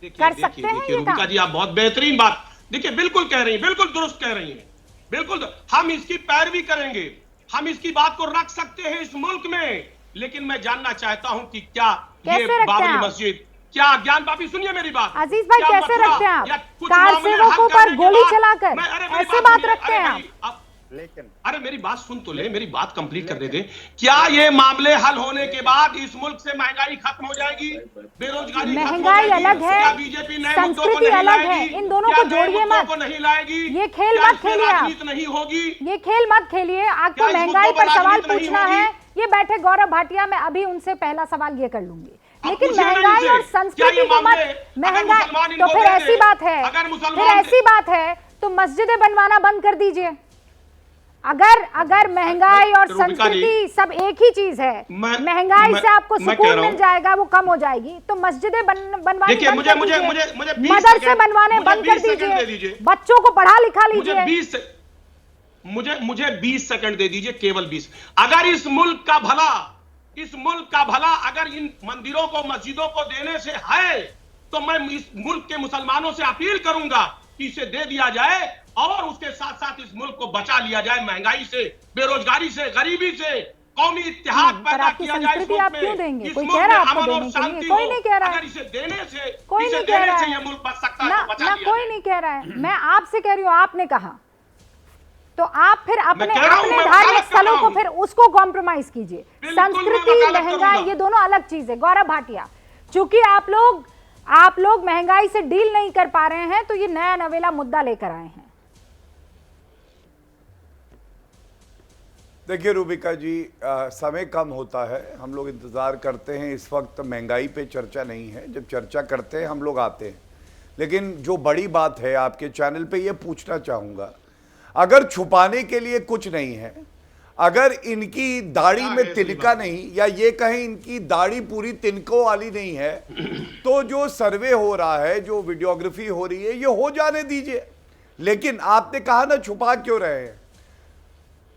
कर सकते हैं ये रूबिका जी, आप बहुत बेहतरीन बात, देखिए बिल्कुल कह रही हैं, बिल्कुल दुरुस्त कह रही हैं, बिल्कुल हम इसकी पैरवी करेंगे, हम इसकी बात को रख सकते हैं इस मुल्क में। लेकिन मैं जानना चाहता हूं कि क्या ये बाबरी मस्जिद, क्या ज्ञान भाभी सुनिए मेरी बात, अजीज भाई, कैसे रखते हैं आप? कार सेवकों पर गोली चलाकर ऐसे बात रखते हैं आप? लेकिन अरे मेरी बात सुन तो ले, मेरी बात कंप्लीट करने दे। क्या ये मामले हल होने के बाद इस मुल्क से महंगाई खत्म हो जाएगी, बेरोजगारी महंगाई अलग है, क्या बीजेपी नए मुद्दों को संस्कृति नहीं अलग है, लाएगी? इन दोनों को जोड़िए मत, को नहीं लाएगी, ये खेल मत खेलिए आप, राजनीति नहीं होगी, ये खेल मत खेलिए। आपको महंगाई पर सवाल पूछना है, ये बैठे गौरव भाटिया, मैं अभी उनसे पहला सवाल ये कर लूंगी, लेकिन महंगाई और संस्कृति को मत, महंगाई तो फिर ऐसी बात है, फिर ऐसी बात है तो मस्जिदें बनवाना बंद कर दीजिए। अगर महंगाई और संस्कृति सब एक ही चीज है, महंगाई से आपको सुकून मिल जाएगा, वो कम हो जाएगी, तो मस्जिदें बनवाने बंद कर दीजिए, मदरसे बनवाने बंद कर दीजिए, बच्चों को पढ़ा लिखा लीजिए। मुझे 20 सेकंड दे दीजिए, केवल 20। अगर इस मुल्क का भला अगर इन मंदिरों को, मस्जिदों को देने से है, तो मैं इस मुल्क के मुसलमानों से अपील करूंगा कि इसे दे दिया जाए और उसके साथ साथ इस मुल्क को बचा लिया जाए महंगाई से, बेरोजगारी से, गरीबी से, कौमी इत्तेहाद पैदा किया जाए। आप क्यों देंगे? कोई कह रहा है आपको देने के लिए? कोई नहीं कह रहा है। अगर इसे देने से, कोई नहीं कह रहा है ये मुल्क बच सकता है, तो बचा लिया कोई नहीं कह रहा है। मैं आपसे कह रही हूँ, आपने कहा तो आप फिर अपने धार्मिक स्थलों को फिर उसको कॉम्प्रोमाइज कीजिए। संस्कृति, महंगाई, ये दोनों अलग चीज है। गौरव भाटिया, चूंकि आप लोग महंगाई से डील नहीं कर पा रहे हैं, तो ये नया नवेला मुद्दा लेकर आए हैं। देखिए रूबिका जी, समय कम होता है, हम लोग इंतज़ार करते हैं। इस वक्त महंगाई पे चर्चा नहीं है, जब चर्चा करते हैं हम लोग आते हैं। लेकिन जो बड़ी बात है, आपके चैनल पे ये पूछना चाहूँगा, अगर छुपाने के लिए कुछ नहीं है, अगर इनकी दाढ़ी में तिनका नहीं, या ये कहें इनकी दाढ़ी पूरी तिनकों वाली नहीं है, तो जो सर्वे हो रहा है, जो वीडियोग्राफी हो रही है, ये हो जाने दीजिए। लेकिन आपने कहा ना, छुपा क्यों रहे हैं?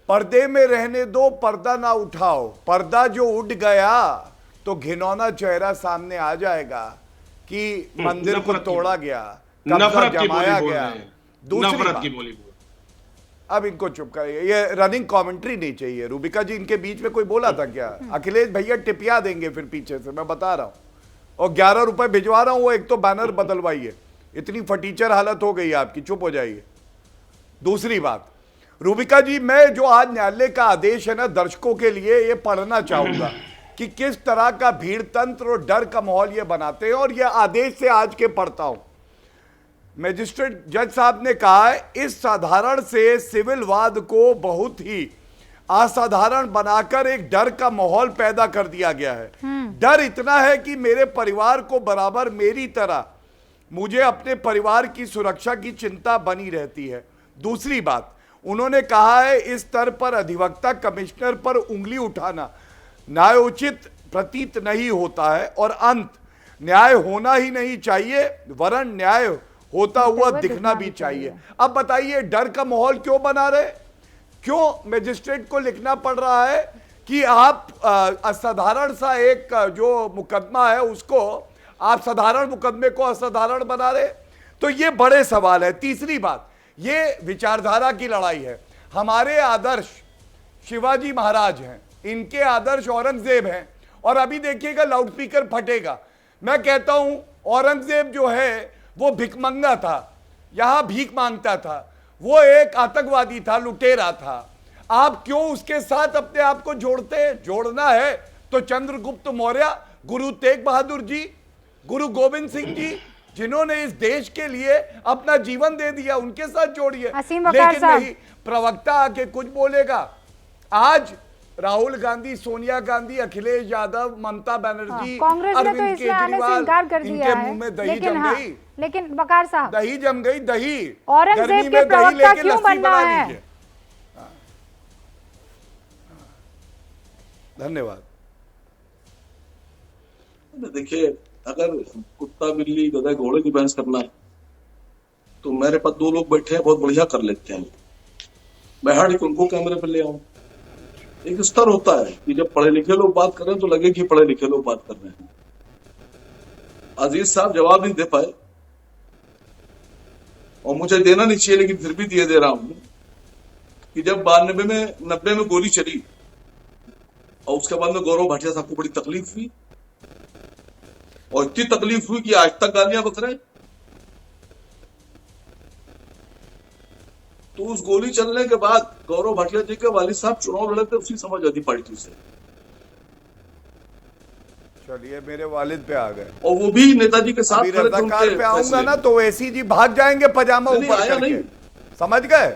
पर्दे में रहने दो, पर्दा ना उठाओ। पर्दा जो उठ गया तो घिनौना चेहरा सामने आ जाएगा कि मंदिर को तोड़ा गया, कब्जा जमाया गया। दूसरी बात, अब इनको चुप करिए, ये रनिंग कमेंट्री नहीं चाहिए। रूबिका जी, इनके बीच में कोई बोला था क्या? अखिलेश भैया टिपिया देंगे फिर पीछे से, मैं बता रहा हूं। और 11 रुपए भिजवा रहा हूं, वो एक तो बैनर बदलवाइए। इतनी फटीचर हालत हो गई आपकी, चुप हो जाइए। दूसरी बात, रूबिका जी, मैं जो आज न्यायालय का आदेश है ना, दर्शकों के लिए ये पढ़ना चाहूंगा कि किस तरह का भीड़ तंत्र और डर का माहौल ये बनाते हैं, और ये आदेश से आज के पढ़ता हूं। मजिस्ट्रेट जज साहब ने कहा है, इस साधारण से सिविल वाद को बहुत ही असाधारण बनाकर एक डर का माहौल पैदा कर दिया गया है। डर इतना है कि मेरे परिवार को बराबर मेरी तरह मुझे अपने परिवार की सुरक्षा की चिंता बनी रहती है। दूसरी बात, उन्होंने कहा है, इस स्तर पर अधिवक्ता कमिश्नर पर उंगली उठाना न्यायोचित प्रतीत नहीं होता है, और अंत, न्याय होना ही नहीं चाहिए, वरन न्याय होता हुआ दिखना भी चाहिए। अब बताइए, डर का माहौल क्यों बना रहे? क्यों मजिस्ट्रेट को लिखना पड़ रहा है कि आप असाधारण सा एक जो मुकदमा है उसको आप साधारण मुकदमे को असाधारण बना रहे? तो ये बड़े सवाल है। तीसरी बात, ये विचारधारा की लड़ाई है। हमारे आदर्श शिवाजी महाराज हैं, इनके आदर्श औरंगजेब हैं, और अभी देखिएगा लाउडस्पीकर फटेगा। मैं कहता हूं, औरंगजेब जो है वो भिखमंगा था, यहां भीख मांगता था, वो एक आतंकवादी था, लुटेरा था। आप क्यों उसके साथ अपने आप को जोड़ते हैं? जोड़ना है तो चंद्रगुप्त मौर्य, गुरु तेग बहादुर जी, गुरु गोविंद सिंह जी, जिन्होंने इस देश के लिए अपना जीवन दे दिया, उनके साथ जोड़िए। लेकिन नहीं, प्रवक्ता आके कुछ बोलेगा। आज राहुल गांधी, सोनिया गांधी, अखिलेश यादव, ममता बनर्जी, अरविंद केजरीवाल, इनके मुंह में दही जम गई। लेकिन वकार साहब, दही जम गई, दही, औरंगजेब के प्रवक्ता क्यों बनना है? धन्यवाद। देखिए, अगर कुत्ता बिल्ली गधा घोड़े की बहस करना है तो मेरे पास 2 लोग बैठे हैं, बहुत बढ़िया कर लेते हैं। मैं हर एक उनको कैमरे पर ले आऊं। एक स्तर होता है कि जब पढ़े लिखे लोग बात कर रहे हैं तो लगे कि पढ़े लिखे लोग बात कर रहे हैं। अजीज साहब जवाब नहीं दे पाए और मुझे देना नहीं चाहिए लेकिन फिर भी दिए दे रहा हूं कि जब 90 में गोली चली और उसके बाद में गौरव भाटिया साहब को बड़ी तकलीफ हुई और इतनी तकलीफ हुई कि आज तक गालियां बक रहे। तो उस गोली चलने के बाद गौरव भाटिया जी के वालिद साहब चुनाव लड़े थे उसी समाजवादी पार्टी से। चलिए मेरे वालिद पे आ गए और वो भी नेताजी के साथ खड़े थे। रजाकार पे आऊंगा ना तो ओवैसी जी भाग जाएंगे पजामा ऊपर करके, समझ गए?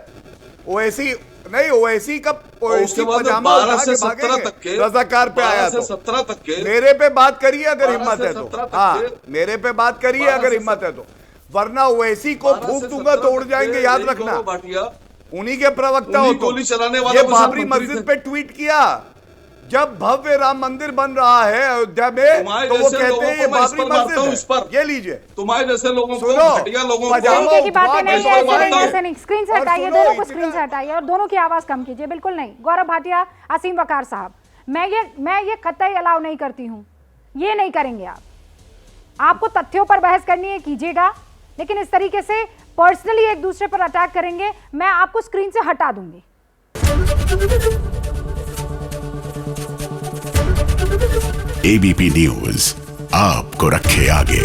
ओवैसी नहीं, ओवैसी का उसके बाद 12 से 17 तक के रजाकार पे आया तो 17 तक के मेरे पे बात करिए अगर हिम्मत है तो, हाँ मेरे पे बात करिए अगर हिम्मत है तो, वरना ओवैसी को फूंक दूंगा तो उड़ जाएंगे, याद रखना। उन्हीं के प्रवक्ता हो तो। ये बाबरी मस्जिद पे ट्वीट किया जब भव्य राम मंदिर बन रहा है अयोध्या में, तो वो कहते हैं ये बाबरी मस्जिद है। ये लीजिए, तुम्हारे जैसे लोगों को, घटिया लोगों को तरीके की बातें नहीं, ऐसे नहीं। स्क्रीन से हटाइए, दोनों को स्क्रीन से हटाइए और दोनों की आवाज कम कीजिए। बिल्कुल नहीं। गौरव भाटिया, असीम वकार साहब, मैं ये कतई अलाउ नहीं करती हूँ, ये नहीं करेंगे आप। आपको तथ्यों पर बहस करनी है कीजिएगा, लेकिन इस तरीके से पर्सनली एक दूसरे पर अटैक करेंगे, मैं आपको स्क्रीन से हटा दूंगी। एबीपी न्यूज आपको रखे आगे।